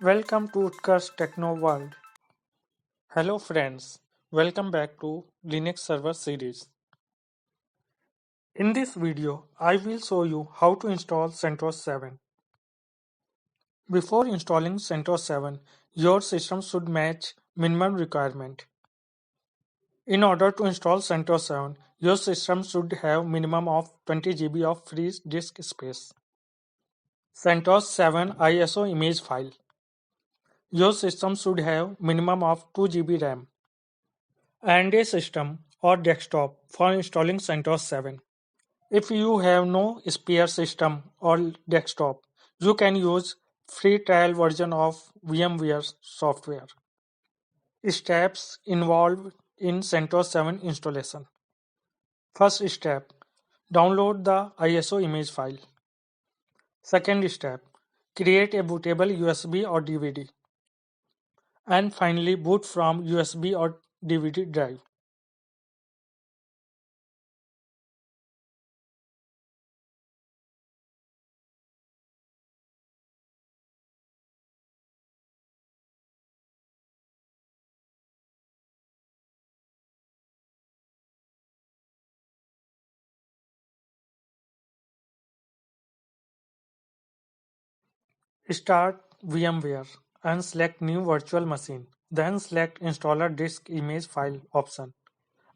Welcome to Utkarsh Techno World. Hello friends, welcome back to Linux Server series. In this video, I will show you how to install CentOS 7. Before installing CentOS 7, your system should match minimum requirement. In order to install CentOS 7, your system should have minimum of 20 GB of free disk space. CentOS 7 ISO image file. Your system should have minimum of 2 GB RAM and a system or desktop for installing CentOS 7. If you have no spare system or desktop, you can use free trial version of VMware software. Steps involved in CentOS 7 installation. First step, download the ISO image file. Second step, create a bootable USB or DVD. And finally, boot from USB or DVD drive. Start VMware and select New Virtual Machine. Then select Installer Disk Image File option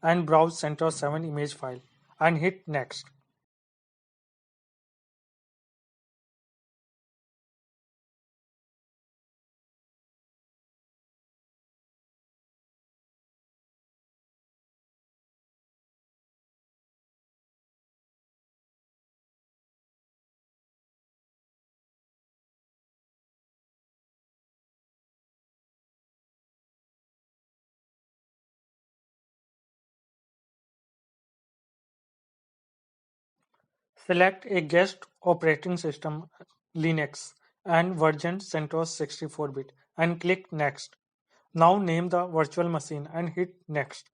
and browse CentOS 7 image file and hit Next. Select a guest operating system Linux and version CentOS 64-bit and click Next. Now name the virtual machine and hit Next.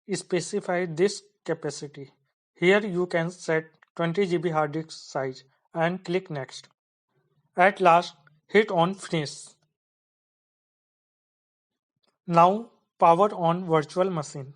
Specify disk capacity. Here you can set 20 GB hard disk size and click Next. At last, hit on Finish. Now power on virtual machine.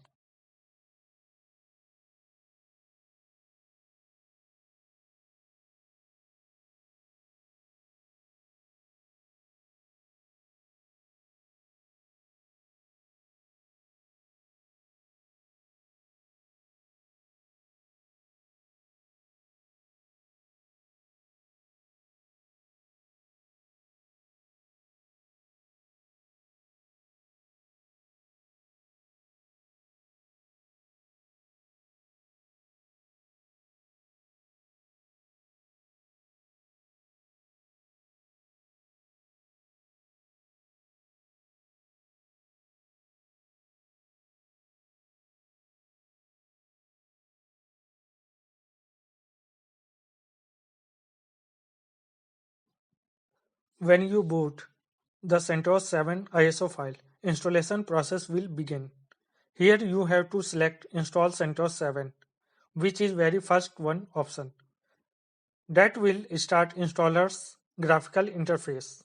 When you boot the CentOS 7 ISO file, installation process will begin. Here you have to select Install CentOS 7, which is very first one option. That will start installer's graphical interface.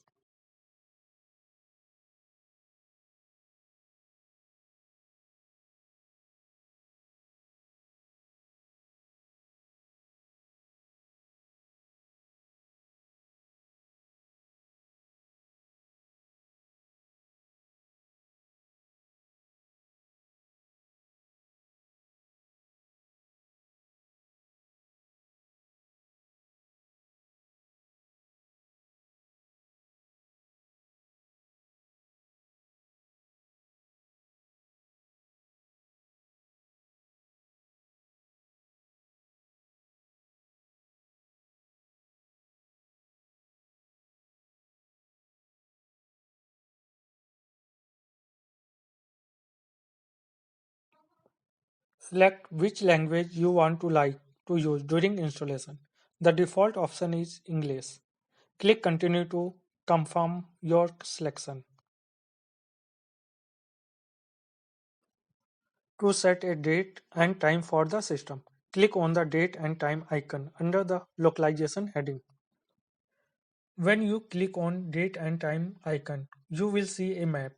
Select which language you want to like to use during installation. The default option is English. Click Continue to confirm your selection. To set a date and time for the system, click on the date and time icon under the localization heading. When you click on date and time icon, you will see a map.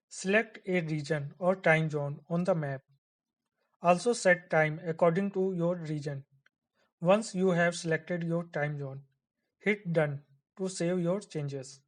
Select a region or time zone on the map. Also set time according to your region. Once you have selected your time zone, hit Done to save your changes.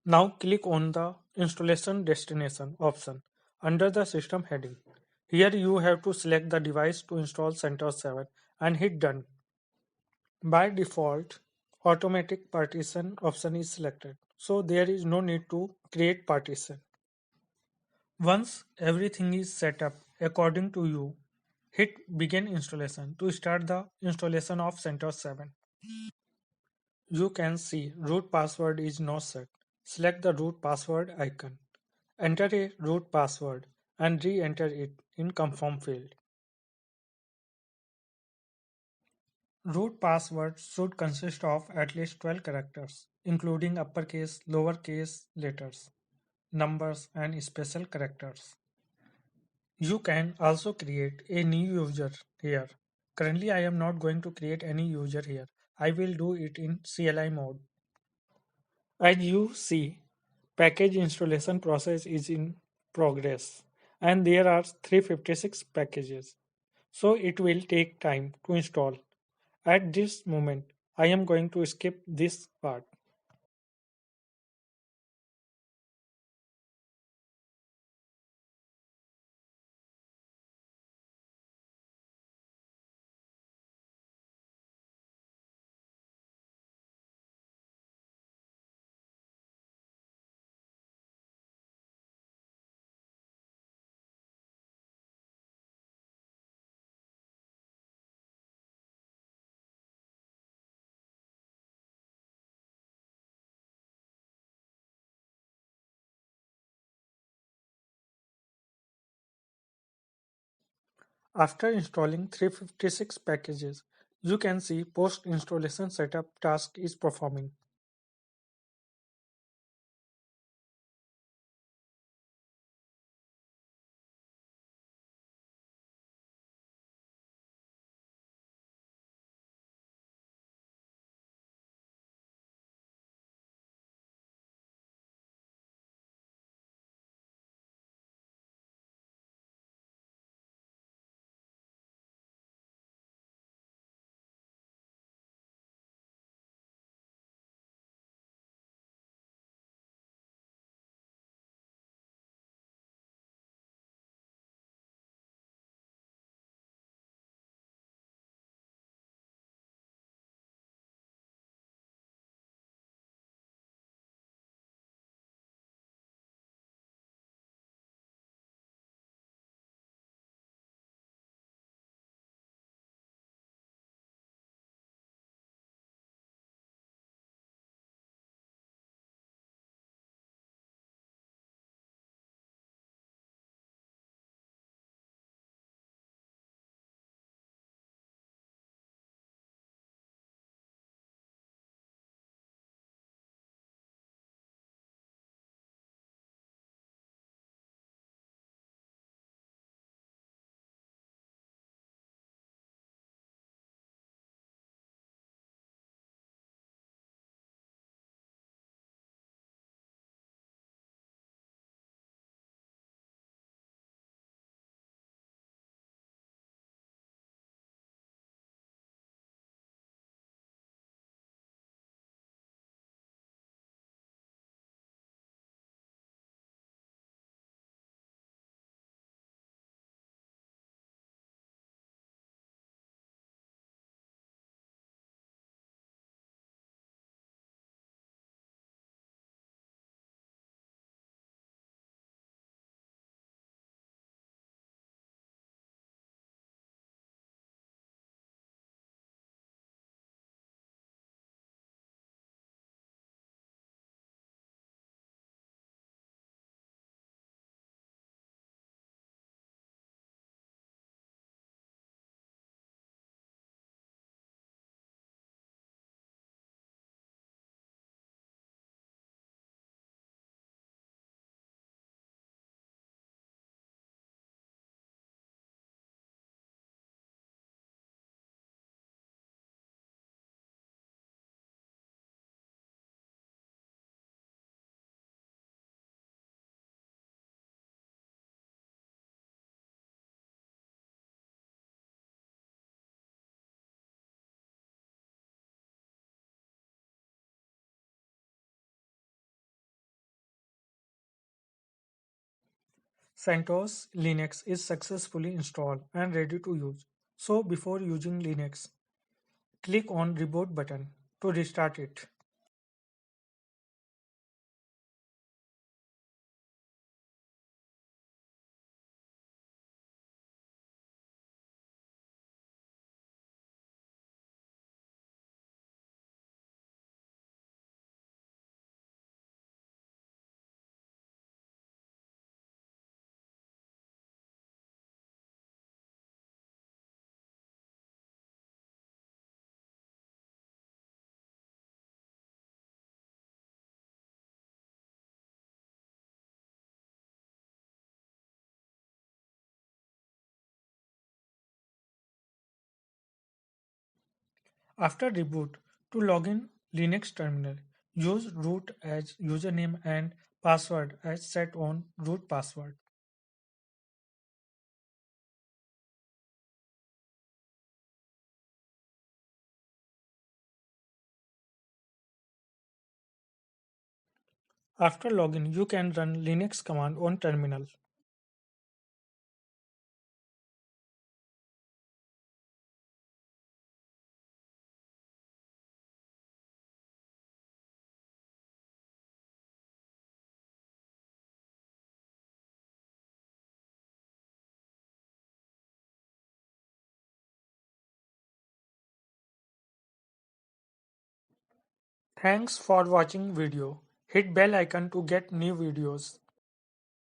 Now click on the Installation Destination option under the System heading. Here you have to select the device to install CentOS 7 and hit Done. By default, Automatic Partition option is selected, so there is no need to create partition. Once everything is set up according to you, hit Begin Installation to start the installation of CentOS 7. You can see root password is not set. Select the root password icon. Enter a root password and re-enter it in confirm field. Root password should consist of at least 12 characters, including uppercase, lowercase letters, numbers, and special characters. You can also create a new user here. Currently, I am not going to create any user here. I will do it in CLI mode. As you see, package installation process is in progress and there are 356 packages. So it will take time to install. At this moment, I am going to skip this part. After installing 356 packages, you can see post installation setup task is performing. CentOS Linux is successfully installed and ready to use. So before using Linux, click on Reboot button to restart it. After reboot, to login Linux terminal, use root as username and password as set on root password. After login, you can run Linux command on terminal. Thanks for watching video. Hit bell icon to get new videos.